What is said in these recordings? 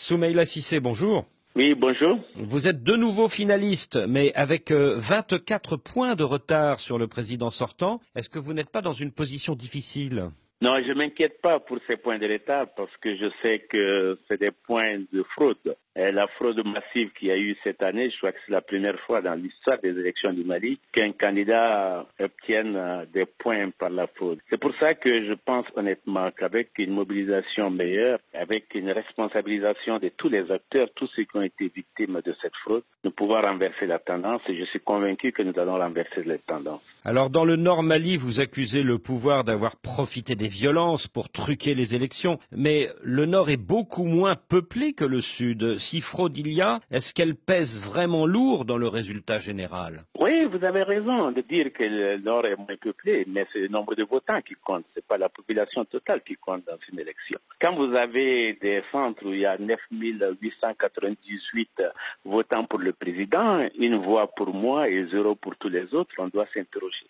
Soumeila Cissé, bonjour. Oui, bonjour. Vous êtes de nouveau finaliste, mais avec 24 points de retard sur le président sortant. Est-ce que vous n'êtes pas dans une position difficile? Non, je ne m'inquiète pas pour ces points de retard parce que je sais que c'est des points de fraude. Et la fraude massive qu'il y a eu cette année, je crois que c'est la première fois dans l'histoire des élections du Mali qu'un candidat obtienne des points par la fraude. C'est pour ça que je pense honnêtement qu'avec une mobilisation meilleure, avec une responsabilisation de tous les acteurs, tous ceux qui ont été victimes de cette fraude, nous pouvons renverser la tendance et je suis convaincu que nous allons renverser la tendance. Alors dans le Nord Mali, vous accusez le pouvoir d'avoir profité des violences pour truquer les élections, mais le Nord est beaucoup moins peuplé que le Sud. Si fraude il y a, est-ce qu'elle pèse vraiment lourd dans le résultat général? Oui, vous avez raison de dire que le Nord est moins peuplé, mais c'est le nombre de votants qui compte, c'est pas la population totale qui compte dans une élection. Quand vous avez des centres où il y a 9 898 votants pour le président, une voix pour moi et 0 pour tous les autres, on doit s'interroger.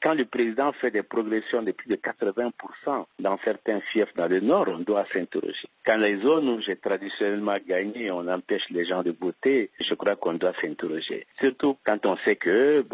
Quand le président fait des progressions de plus de 80% dans certains fiefs dans le Nord, on doit s'interroger. Quand les zones où j'ai traditionnellement gagné, on empêche les gens de voter, je crois qu'on doit s'interroger. Surtout quand on sait que,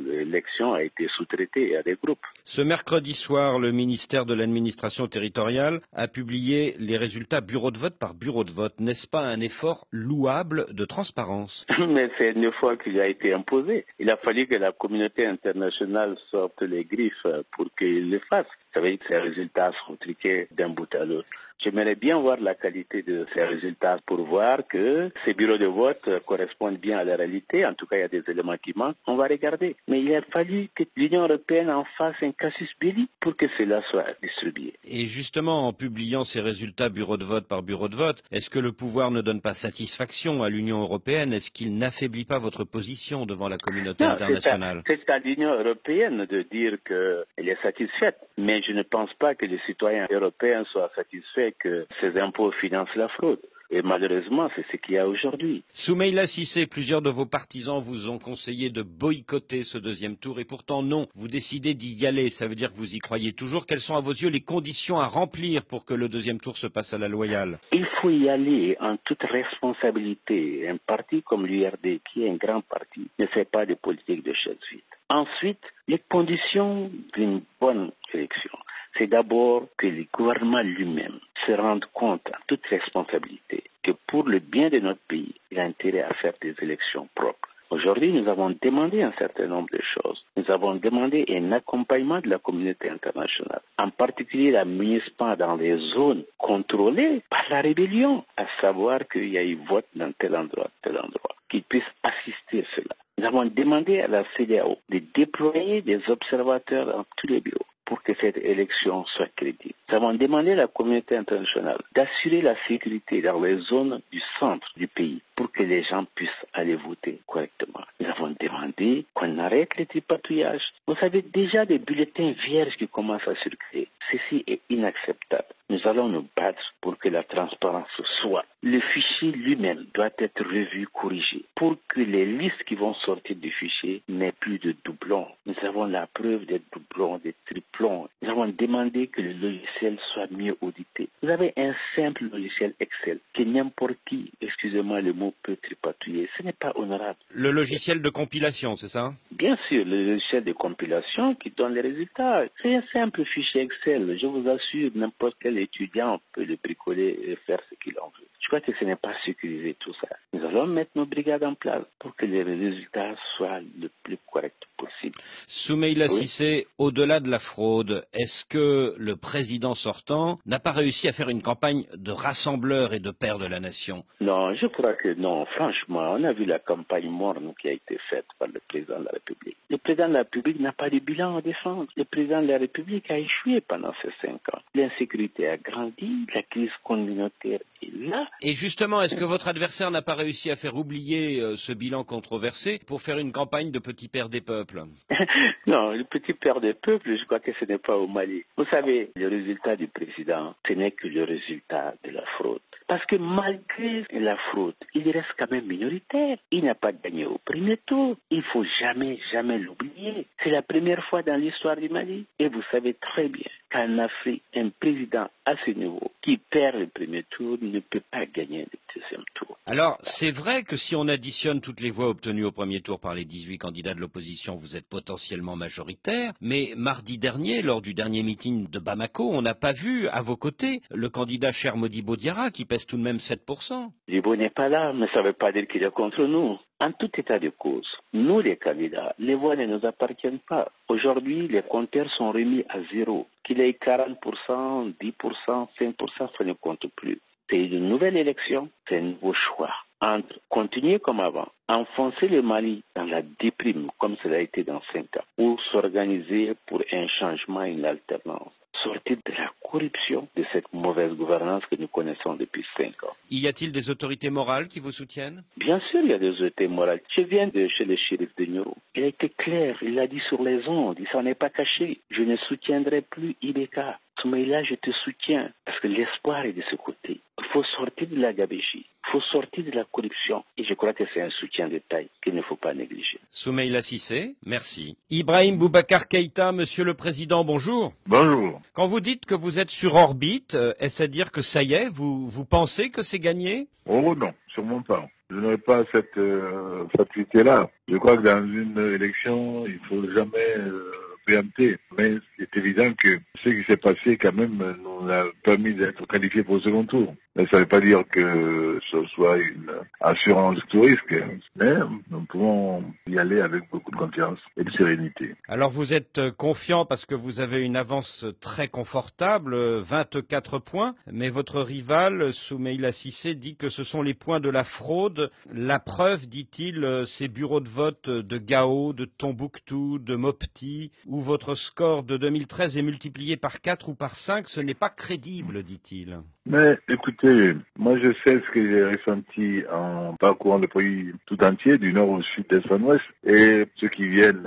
l'élection a été sous-traitée à des groupes. Ce mercredi soir, le ministère de l'administration territoriale a publié les résultats bureau de vote par bureau de vote. N'est-ce pas un effort louable de transparence? Mais c'est une fois qu'il a été imposé. Il a fallu que la communauté internationale sorte les griffes pour qu'il le fasse. Ça veut dire que ces résultats sont truqués d'un bout à l'autre. J'aimerais bien voir la qualité de ces résultats pour voir que ces bureaux de vote correspondent bien à la réalité. En tout cas, il y a des éléments qui manquent. On va regarder. Mais il a fallu que l'Union européenne en fasse un casus belli pour que cela soit distribué. Et justement, en publiant ces résultats bureau de vote par bureau de vote, est-ce que le pouvoir ne donne pas satisfaction à l'Union européenne? Est-ce qu'il n'affaiblit pas votre position devant la communauté internationale? C'est à l'Union européenne de dire qu'elle est satisfaite. Mais je ne pense pas que les citoyens européens soient satisfaits que ces impôts financent la fraude. Et malheureusement, c'est ce qu'il y a aujourd'hui. Soumeila Cissé, plusieurs de vos partisans vous ont conseillé de boycotter ce deuxième tour et pourtant non, vous décidez d'y aller. Ça veut dire que vous y croyez toujours. Quelles sont à vos yeux les conditions à remplir pour que le deuxième tour se passe à la loyale? Il faut y aller en toute responsabilité. Un parti comme l'URD, qui est un grand parti, ne fait pas de politique de chaise vide. Ensuite, les conditions d'une bonne élection. C'est d'abord que le gouvernement lui-même se rende compte en toute responsabilité que pour le bien de notre pays, il a intérêt à faire des élections propres. Aujourd'hui, nous avons demandé un certain nombre de choses. Nous avons demandé un accompagnement de la communauté internationale, en particulier la MINUSPA dans les zones contrôlées par la rébellion, à savoir qu'il y a eu vote dans tel endroit, qu'ils puissent assister à cela. Nous avons demandé à la CEDEAO de déployer des observateurs dans tous les bureaux pour que cette élection soit crédible. Nous avons demandé à la communauté internationale d'assurer la sécurité dans les zones du centre du pays pour que les gens puissent aller voter correctement. Nous avons demandé qu'on arrête les tripatouillages. Vous savez déjà des bulletins vierges qui commencent à circuler. Ceci est inacceptable. Nous allons nous battre pour que la transparence soit. Le fichier lui-même doit être revu, corrigé, pour que les listes qui vont sortir du fichier n'aient plus de doublons. Nous avons la preuve des doublons, des triplons. Nous avons demandé que le logiciel soit mieux audité. Vous avez un simple logiciel Excel que n'importe qui, excusez-moi le mot, peut tripatouiller. Ce n'est pas honorable. Le logiciel de compilation, c'est ça? Bien sûr, le logiciel de compilation qui donne les résultats. C'est un simple fichier Excel. Je vous assure, n'importe quel étudiant peut le bricoler et faire ce qu'il en veut. Je crois que ce n'est pas sécurisé tout ça. Nous allons mettre nos brigades en place pour que les résultats soient le plus corrects possible. Soumeila Cissé, au-delà de la fraude, est-ce que le président sortant n'a pas réussi à faire une campagne de rassembleur et de père de la nation? Non, je crois que non. Franchement, on a vu la campagne morne qui a été faite par le président de la République. Le président de la République n'a pas de bilan à défendre. Le président de la République a échoué pendant ces 5 ans. L'insécurité a grandi, la crise communautaire est là. Et justement, est-ce que votre adversaire n'a pas réussi à faire oublier ce bilan controversé pour faire une campagne de petit père des peuples? Non, le petit père des peuples, je crois que ce n'est pas au Mali. Vous savez, le résultat du président, ce n'est que le résultat de la fraude. Parce que malgré la fraude, il reste quand même minoritaire. Il n'a pas gagné au premier tour. Il faut jamais l'oublier. C'est la première fois dans l'histoire du Mali. Et vous savez très bien qu'en Afrique, un président à ce niveau qui perd le premier tour ne peut pas gagner le deuxième tour. Alors, c'est vrai que si on additionne toutes les voix obtenues au premier tour par les 18 candidats de l'opposition, vous êtes potentiellement majoritaire. Mais mardi dernier, lors du dernier meeting de Bamako, on n'a pas vu à vos côtés le candidat cher Modibo Diarra qui pèse tout de même 7%. Libo n'est pas là, mais ça ne veut pas dire qu'il est contre nous. En tout état de cause, nous les candidats, les voix ne nous appartiennent pas. Aujourd'hui, les compteurs sont remis à zéro. Qu'il ait 40%, 10%, 5%, ça ne compte plus. C'est une nouvelle élection, c'est un nouveau choix. Entre continuer comme avant, enfoncer le Mali dans la déprime, comme cela a été dans 5 ans, ou s'organiser pour un changement, une alternance. Sortir de la corruption, de cette mauvaise gouvernance que nous connaissons depuis 5 ans. Y a-t-il des autorités morales qui vous soutiennent? Bien sûr, il y a des autorités morales. Je viens de chez le shérif de Nioro. Il a été clair, il l'a dit sur les ondes, il s'en est pas caché. Je ne soutiendrai plus Ibeka. Soumaïla, je te soutiens, parce que l'espoir est de ce côté. Il faut sortir de la gabégie, il faut sortir de la corruption. Et je crois que c'est un soutien de taille qu'il ne faut pas négliger. Soumaïla Cissé, merci. Ibrahim Boubacar Keïta, Monsieur le Président, bonjour. Bonjour. Quand vous dites que vous êtes sur orbite, est-ce à dire que ça y est, vous pensez que c'est gagné? Oh non, sûrement pas. Je n'aurais pas cette faculté-là. Je crois que dans une élection, il faut jamais préempter. Mais c'est évident que ce qui s'est passé quand même nous a permis d'être qualifiés pour le second tour. Mais ça ne veut pas dire que ce soit une assurance tout risque. Mais nous pouvons y aller avec beaucoup de confiance et de sérénité. Alors vous êtes confiant parce que vous avez une avance très confortable, 24 points, mais votre rival, Soumaïla Cissé, dit que ce sont les points de la fraude. La preuve, dit-il, ces bureaux de vote de Gao, de Tombouctou, de Mopti, où votre score de 2013 est multiplié par 4 ou par 5, ce n'est pas crédible, dit-il. Mais écoutez, moi je sais ce que j'ai ressenti en parcourant le pays tout entier, du nord au sud, d'est en ouest, et ceux qui viennent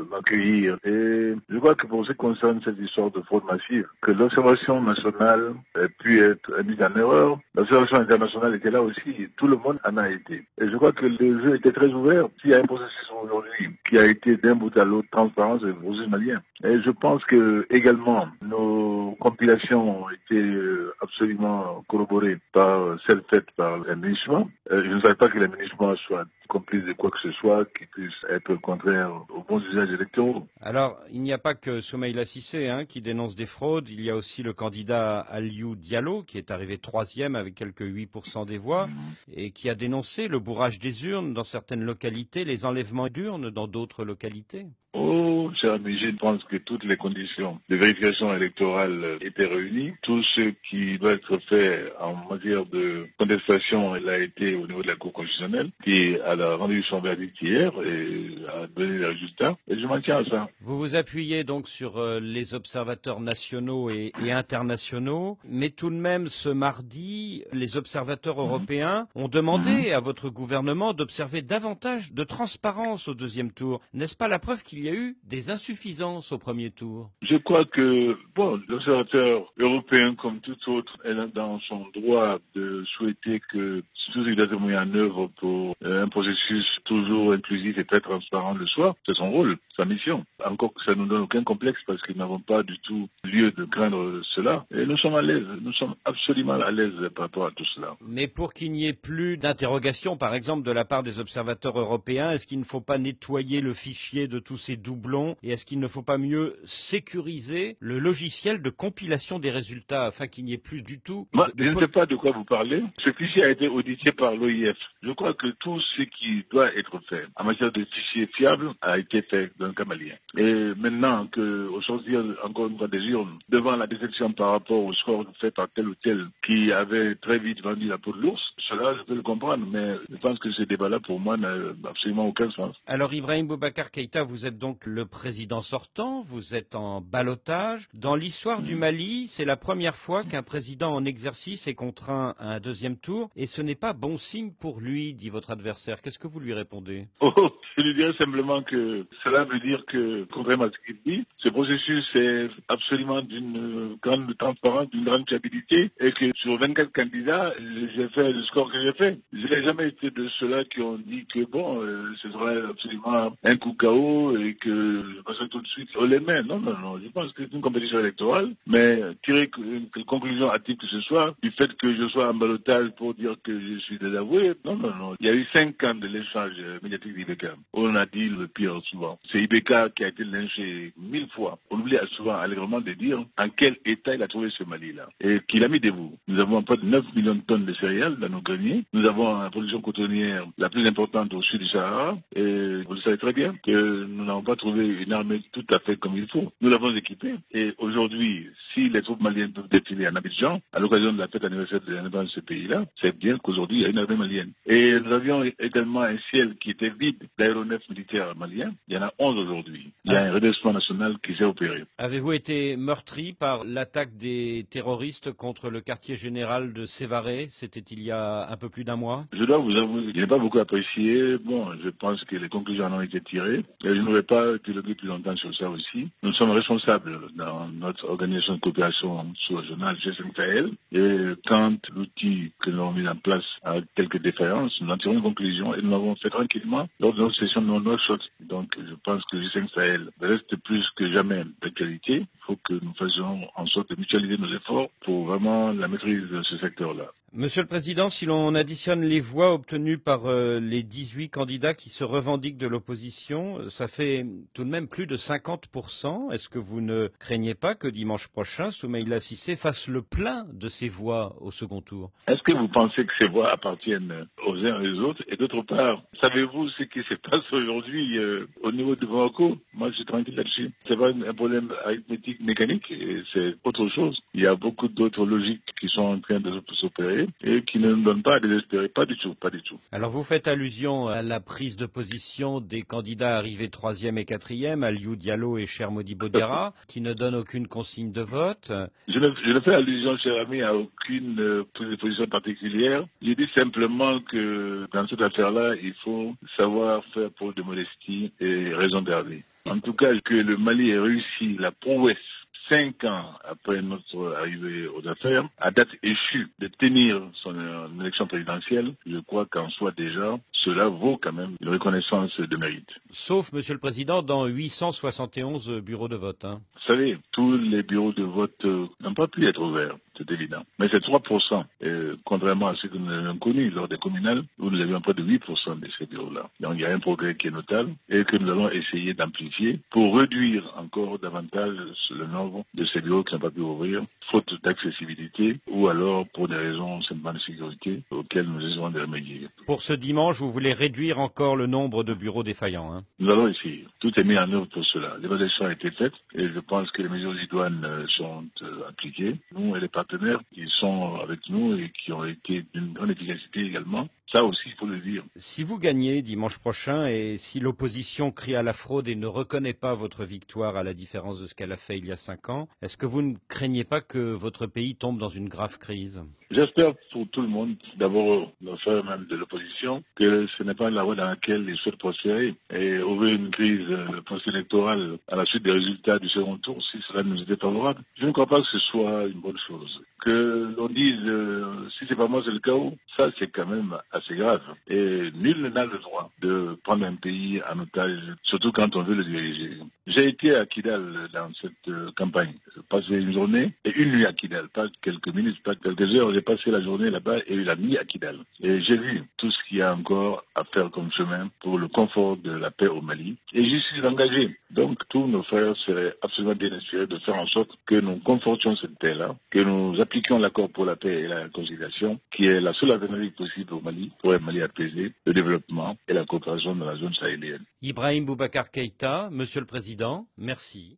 m'accueillir. Et je crois que pour ce qui concerne cette histoire de fraude massive, que l'observation nationale ait pu être mise en erreur, l'observation internationale était là aussi, tout le monde en a été. Et je crois que le jeu était très ouvert. S'il y a un processus aujourd'hui qui a été d'un bout à l'autre transparent, c'est le processus malien. Et je pense que également nos compilations ont été absolument corroborées par celles faites par les MINUSMA. Je ne savais pas que les MINUSMA soient complices de quoi que ce soit qui puisse être contraire aux bons usages électoraux. Alors, il n'y a pas que Soumaïla Cissé qui dénonce des fraudes, il y a aussi le candidat Aliou Diallo qui est arrivé 3e avec quelques 8% des voix et qui a dénoncé le bourrage des urnes dans certaines localités, les enlèvements d'urnes dans d'autres localités. Oh, cher ami, je pense que toutes les conditions de vérification électorale étaient réunies. Tout ce qui doit être fait en matière de contestation, il a été au niveau de la Cour constitutionnelle, qui a rendu son verdict hier et a donné les résultats. Et je m'en tiens à ça. Vous vous appuyez donc sur les observateurs nationaux et internationaux, mais tout de même ce mardi, les observateurs européens ont demandé à votre gouvernement d'observer davantage de transparence au deuxième tour. N'est-ce pas la preuve qu'il y a eu des insuffisances au premier tour? Je crois que, l'observateur européen, comme tout autre, est dans son droit de souhaiter que tout ce qui doit être mis en œuvre pour un processus toujours inclusif et très transparent le soit. C'est son rôle, sa mission. Encore que ça ne nous donne aucun complexe parce que nous n'avons pas du tout lieu de craindre cela. Et nous sommes à l'aise, nous sommes absolument à l'aise par rapport à tout cela. Mais pour qu'il n'y ait plus d'interrogations, par exemple, de la part des observateurs européens, est-ce qu'il ne faut pas nettoyer le fichier de tous ces doublons et est-ce qu'il ne faut pas mieux sécuriser le logiciel de compilation des résultats afin qu'il n'y ait plus du tout... Moi, je ne sais pas de quoi vous parlez. Ce fichier a été audité par l'OIF. Je crois que tout ce qui doit être fait en matière de fichiers fiables a été fait dans le cas malien. Et maintenant qu'au sortir encore une fois des urnes, devant la déception par rapport au score fait par tel ou tel qui avait très vite vendu la peau de l'ours, cela je peux le comprendre, mais je pense que ce débat-là pour moi n'a absolument aucun sens. Alors Ibrahim Boubacar Keïta, vous êtes donc le président sortant, vous êtes en ballottage. Dans l'histoire du Mali, c'est la première fois qu'un président en exercice est contraint à un deuxième tour et ce n'est pas bon signe pour lui, dit votre adversaire. Qu'est-ce que vous lui répondez? Je lui dirais simplement que cela veut dire que, contrairement à ce qu'il dit, ce processus est absolument d'une grande transparence, d'une grande fiabilité et que sur 24 candidats, j'ai fait le score que j'ai fait. Je n'ai jamais été de ceux-là qui ont dit que ce serait absolument un coup KO et que je passerai tout de suite aux les mains. Non, non, non. Je pense que c'est une compétition électorale, mais tirer quelle conclusion hâtive que ce soit du fait que je sois en ballottage pour dire que je suis désavoué. Non, non, non. Il y a eu 5 ans de l'échange médiatique d'IBK. On a dit le pire souvent. C'est IBK qui a été lynché 1000 fois. On oublie souvent allègrement de dire en quel état il a trouvé ce Mali-là et qu'il a mis debout. Nous avons près de 9 millions de tonnes de céréales dans nos greniers. Nous avons une production cotonnière la plus importante au sud du Sahara et vous le savez très bien que nous n'avons pas trouvé une armée tout à fait comme il faut. Nous l'avons équipée et aujourd'hui, si les troupes maliennes peuvent défiler en Abidjan à l'occasion de la fête anniversaire de l'indépendance de ce pays-là, c'est bien qu'aujourd'hui il y a une armée malienne. Et nous avions également un ciel qui était vide d'aéronefs militaires maliens. Il y en a 11 aujourd'hui. Il y a un redressement national qui s'est opéré. Avez-vous été meurtri par l'attaque des terroristes contre le quartier général de Sévaré? C'était il y a un peu plus d'un mois. Je dois vous avouer, je n'ai pas beaucoup apprécié. Bon, je pense que les conclusions en ont été tirées. Et je n'aurais pas dialogué plus longtemps sur ça aussi. Nous sommes responsables dans notre organisation de coopération sous-régionale GSM Sahel. Et quand l'outil que nous avons mis en place a quelques défaillances, nous en tirons une conclusion et nous l'avons fait tranquillement lors de notre session de no-shot. Donc, je pense que GSM Sahel reste plus que jamais d'actualité. Il faut que nous fassions en sorte de mutualiser nos efforts pour vraiment la maîtrise de ce secteur-là. Monsieur le Président, si l'on additionne les voix obtenues par les 18 candidats qui se revendiquent de l'opposition, ça fait tout de même plus de 50%. Est-ce que vous ne craignez pas que dimanche prochain, Soumaïla Cissé fasse le plein de ses voix au second tour? Est-ce que vous pensez que ces voix appartiennent aux uns et aux autres? Et d'autre part, savez-vous ce qui se passe aujourd'hui au niveau de Bamako? Moi, je suis tranquille là-dessus. C'est pas un problème arithmétique, mécanique, c'est autre chose. Il y a beaucoup d'autres logiques qui sont en train de s'opérer et qui ne nous donnent pas à désespérer. Pas du tout, pas du tout. Alors vous faites allusion à la prise de position des candidats arrivés 3e et 4e, Aliou Diallo et Cher Modi Bodiara, qui ne donnent aucune consigne de vote. Je ne fais allusion, cher ami, à aucune prise de position particulière. Je dis simplement que dans cette affaire-là, il faut savoir faire preuve de modestie et raison garder. En tout cas, que le Mali ait réussi la prouesse 5 ans après notre arrivée aux affaires, à date échue, de tenir son élection présidentielle, je crois qu'en soi déjà, cela vaut quand même une reconnaissance de mérite. Sauf, Monsieur le Président, dans 871 bureaux de vote. Vous savez, tous les bureaux de vote n'ont pas pu être ouverts, c'est évident. Mais c'est 3%, contrairement à ce que nous avons connu lors des communales, où nous avions près de 8% de ces bureaux-là. Donc il y a un progrès qui est notable et que nous allons essayer d'amplifier pour réduire encore davantage le nombre de ces bureaux qui n'ont pas pu ouvrir, faute d'accessibilité ou alors pour des raisons simplement de sécurité auxquelles nous essayons de remédier. Pour ce dimanche, vous voulez réduire encore le nombre de bureaux défaillants, hein? Nous allons essayer. Tout est mis en œuvre pour cela. L'évaluation a été faite et je pense que les mesures idoines sont appliquées. Nous et les partenaires qui sont avec nous et qui ont été d'une grande efficacité également, ça aussi, il faut le dire. Si vous gagnez dimanche prochain et si l'opposition crie à la fraude et ne reconnaît pas votre victoire à la différence de ce qu'elle a fait il y a 5 ans, est-ce que vous ne craignez pas que votre pays tombe dans une grave crise? J'espère pour tout le monde, d'abord nos frères même de l'opposition, que ce n'est pas la voie dans laquelle ils souhaitent prospérer et ouvrir une crise post-électorale à la suite des résultats du second tour, si cela nous était favorable. Je ne crois pas que ce soit une bonne chose. Que l'on dise si c'est pas moi c'est le chaos, ça c'est quand même assez grave. Et nul n'a le droit de prendre un pays en otage, surtout quand on veut le diriger. J'ai été à Kidal dans cette campagne. J'ai passé une journée et une nuit à Kidal, pas quelques minutes, pas quelques heures. J'ai passé la journée là-bas et la nuit à Kidal. Et j'ai vu tout ce qu'il y a encore à faire comme chemin pour le confort de la paix au Mali. Et j'y suis engagé. Donc tous nos frères seraient absolument bien inspirés de faire en sorte que nous confortions cette paix-là, que nous appliquions l'accord pour la paix et la réconciliation, qui est la seule alternative possible au Mali pour un Mali apaisé, le développement et la coopération dans la zone sahélienne. Ibrahim Boubacar Keïta, Monsieur le Président, merci.